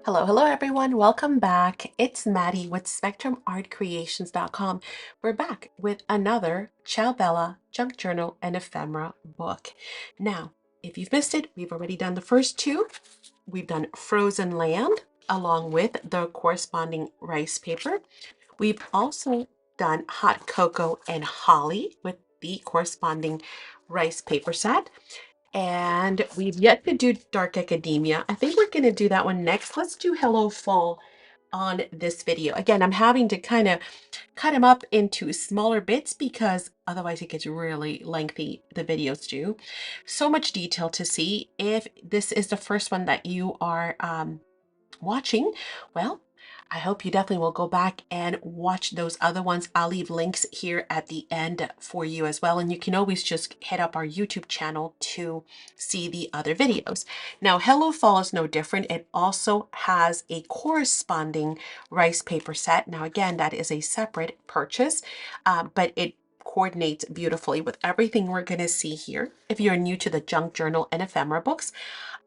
Hello everyone. Welcome back. It's Maddie with SpectrumArtCreations.com. We're back with another Ciao Bella Junk Journal and Ephemera book. Now, if you've missed it, we've already done the first two. We've done Frozen Land along with the corresponding rice paper. We've also done Hot Cocoa and Holly with the corresponding rice paper set. And we've yet to do Dark Academia. I think we're going to do that one next. Let's do Hello Fall on this video. Again, I'm having to kind of cut them up into smaller bits because otherwise it gets really lengthy, the videos do. So much detail to see. If this is the first one that you are watching, well, I hope you definitely will go back and watch those other ones. I'll leave links here at the end for you as well. And you can always just hit up our YouTube channel to see the other videos. Now, Hello Fall is no different. It also has a corresponding rice paper set. Now, again, that is a separate purchase, but it coordinates beautifully with everything we're going to see here. If you're new to the Junk Journal and Ephemera books,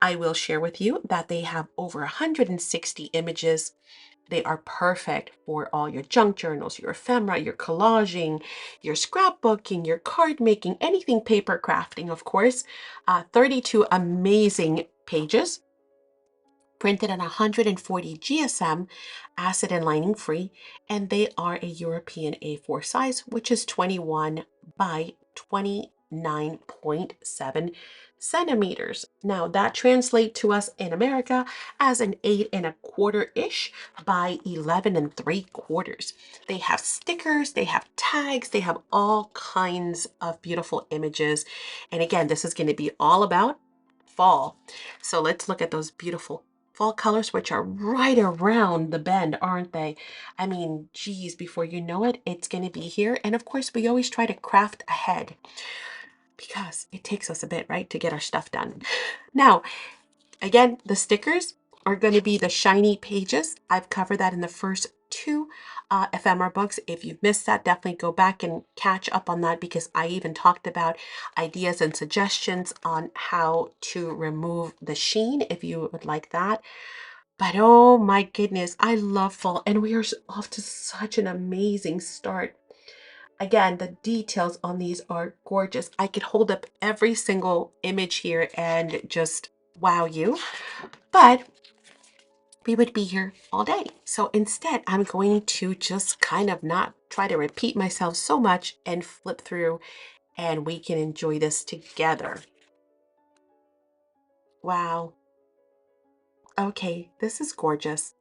I will share with you that they have over 160 images. They are perfect for all your junk journals, your ephemera, your collaging, your scrapbooking, your card making, anything paper crafting, of course. 32 amazing pages, printed on 140 GSM, acid and lining free, and they are a European A4 size, which is 21 by 29.7 centimeters. Now that translates to us in America as an 8 1/4-ish by 11 3/4. They have stickers, they have tags, they have all kinds of beautiful images. And again, this is going to be all about fall. So let's look at those beautiful fall colors, which are right around the bend, aren't they? I mean, geez, before you know it, it's going to be here. And of course, we always try to craft ahead because it takes us a bit, right, to get our stuff done. Now, again, the stickers are going to be the shiny pages. I've covered that in the first two ephemera books. If you've missed that, definitely go back and catch up on that because I even talked about ideas and suggestions on how to remove the sheen if you would like that. But oh my goodness, I love fall and we are off to such an amazing start. Again, the details on these are gorgeous. I could hold up every single image here and just wow you, but we would be here all day. So instead, I'm going to just kind of not try to repeat myself so much and flip through and we can enjoy this together. Wow. Okay, this is gorgeous.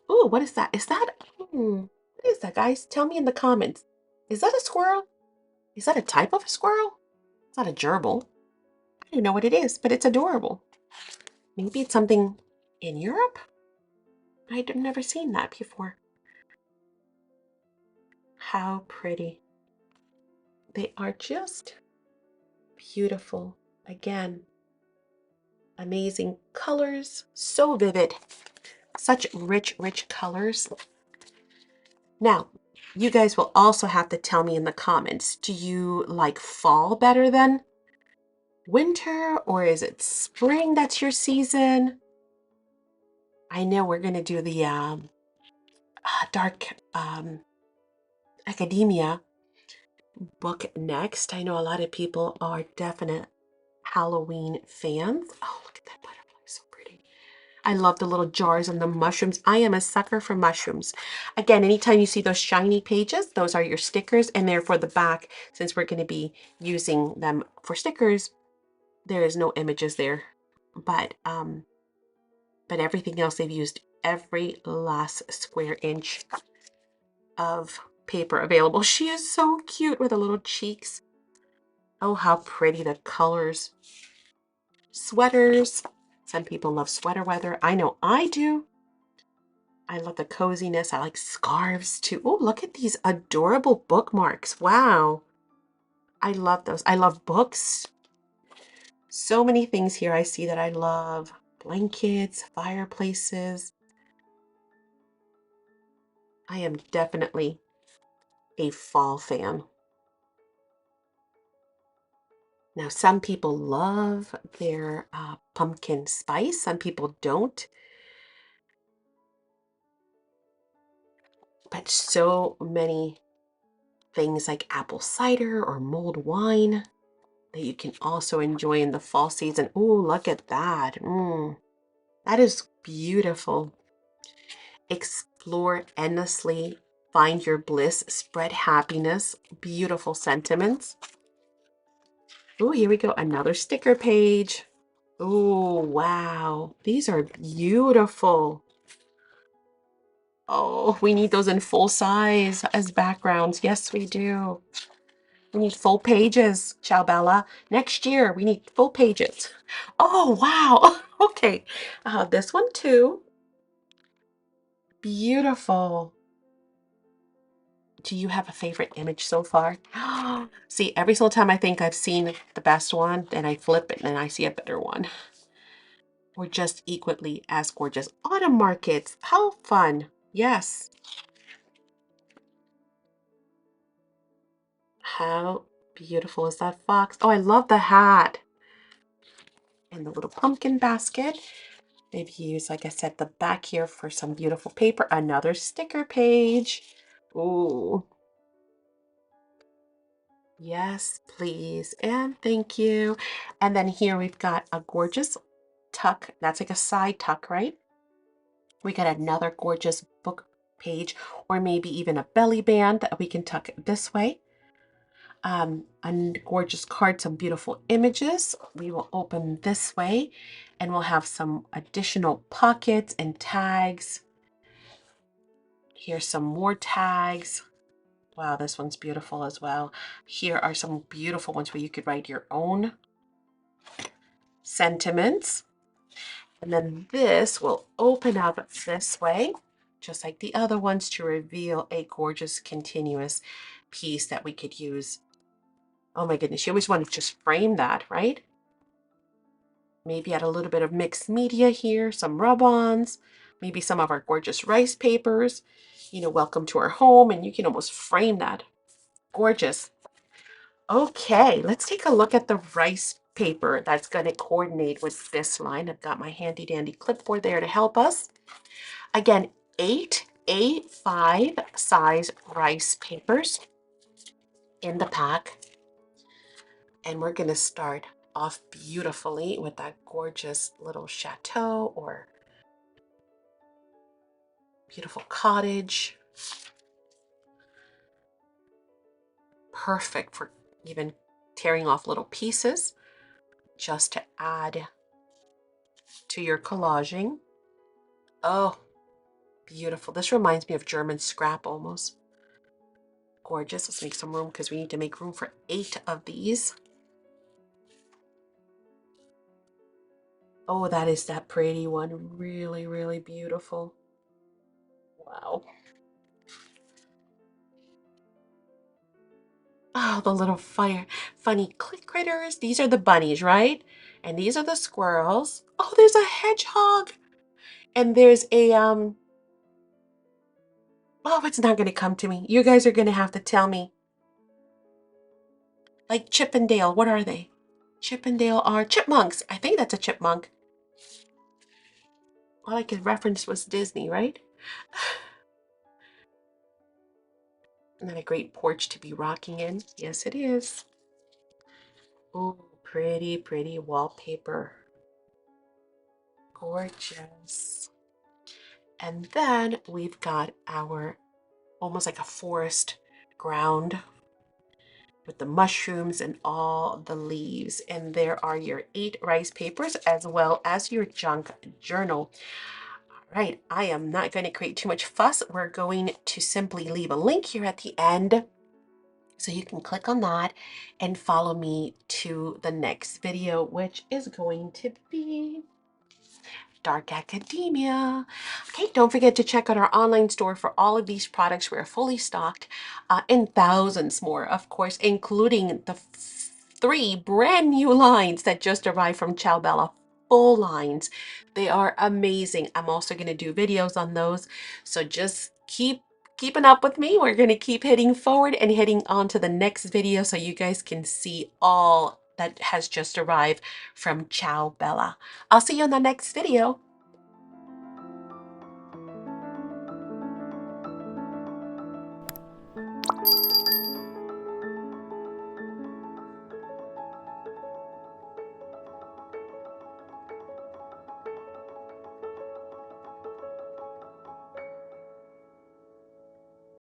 Oh, what is that? Is that, what is that, guys? Tell me in the comments. Is that a squirrel? Is that a type of a squirrel? It's not a gerbil. I don't know what it is, but it's adorable. Maybe it's something in Europe? I've never seen that before. How pretty. They are just beautiful. Again, amazing colors, so vivid. Such rich, rich colors. Now, you guys will also have to tell me in the comments, do you like fall better than winter or is it spring that's your season? I know we're going to do the Dark Academia book next. I know a lot of people are definite Halloween fans. Oh, look at that butterfly, so pretty. I love the little jars and the mushrooms. I am a sucker for mushrooms. Again, anytime you see those shiny pages, those are your stickers, and they're for the back. Since we're going to be using them for stickers, there is no images there. But everything else they've used every last square inch of paper available. She is so cute with the little cheeks. Oh, how pretty the colors. Sweaters. Some people love sweater weather. I know I do. I love the coziness. I like scarves too. Oh, look at these adorable bookmarks. Wow. I love those. I love books. So many things here I see that I love. Blankets, fireplaces. I am definitely a fall fan. Now, some people love their pumpkin spice. Some people don't. but so many things like apple cider or mulled wine that you can also enjoy in the fall season. Oh, look at that. That is beautiful. Explore endlessly, find your bliss, spread happiness, beautiful sentiments. Oh, here we go. Another sticker page. Oh, wow. These are beautiful. Oh, we need those in full size as backgrounds. Yes, we do. We need full pages, Ciao Bella. Next year, we need full pages. Oh, wow. Okay. This one too. Beautiful. Do you have a favorite image so far? See, every single time I think I've seen the best one, then I flip it and then I see a better one. Or just equally as gorgeous. Autumn markets. How fun. Yes. How beautiful is that fox? Oh, I love the hat. And the little pumpkin basket. Maybe use, like I said, the back here for some beautiful paper. Another sticker page. Ooh. Yes, please. And thank you. And then here we've got a gorgeous tuck. That's like a side tuck, right? We got another gorgeous book page, or maybe even a belly band that we can tuck this way. A gorgeous card, some beautiful images. We will open this way and we'll have some additional pockets and tags. Here's some more tags. Wow, this one's beautiful as well. Here are some beautiful ones where you could write your own sentiments. And then this will open up this way, just like the other ones, to reveal a gorgeous continuous piece that we could use. Oh my goodness, you always want to just frame that, right? Maybe add a little bit of mixed media here, some rub-ons, maybe some of our gorgeous rice papers. Welcome to our home, and you can almost frame that. Gorgeous. Okay, let's take a look at the rice paper that's going to coordinate with this line. I've got my handy dandy clipboard there to help us. Again, 8 A5 size rice papers in the pack. And we're going to start off beautifully with that gorgeous little chateau or beautiful cottage. Perfect for even tearing off little pieces just to add to your collaging. Oh, beautiful. This reminds me of German scrap almost. Gorgeous. Let's make some room because we need to make room for 8 of these. Oh, that is that pretty one. Really, really beautiful. Wow. Oh, the little funny click critters. These are the bunnies, right? And these are the squirrels. Oh, there's a hedgehog. And there's a oh, it's not going to come to me. You guys are going to have to tell me. Like Chippendale, what are they? Chippendale are chipmunks. I think that's a chipmunk. All I could reference was Disney, right? Isn't that a great porch to be rocking in? Yes, it is. Oh, pretty, pretty wallpaper. Gorgeous. And then we've got our almost like a forest ground with the mushrooms and all the leaves. And there are your 8 rice papers as well as your junk journal. All right, I am not going to create too much fuss. We're going to simply leave a link here at the end so you can click on that and follow me to the next video, which is going to be Dark Academia. Okay, don't forget to check out our online store for all of these products. We're fully stocked and thousands more, of course, including the 3 brand new lines that just arrived from Ciao Bella. Full lines. They are amazing. I'm also going to do videos on those. So just keeping up with me. We're going to keep heading forward and heading on to the next video so you guys can see all that has just arrived from Ciao Bella. I'll see you in the next video.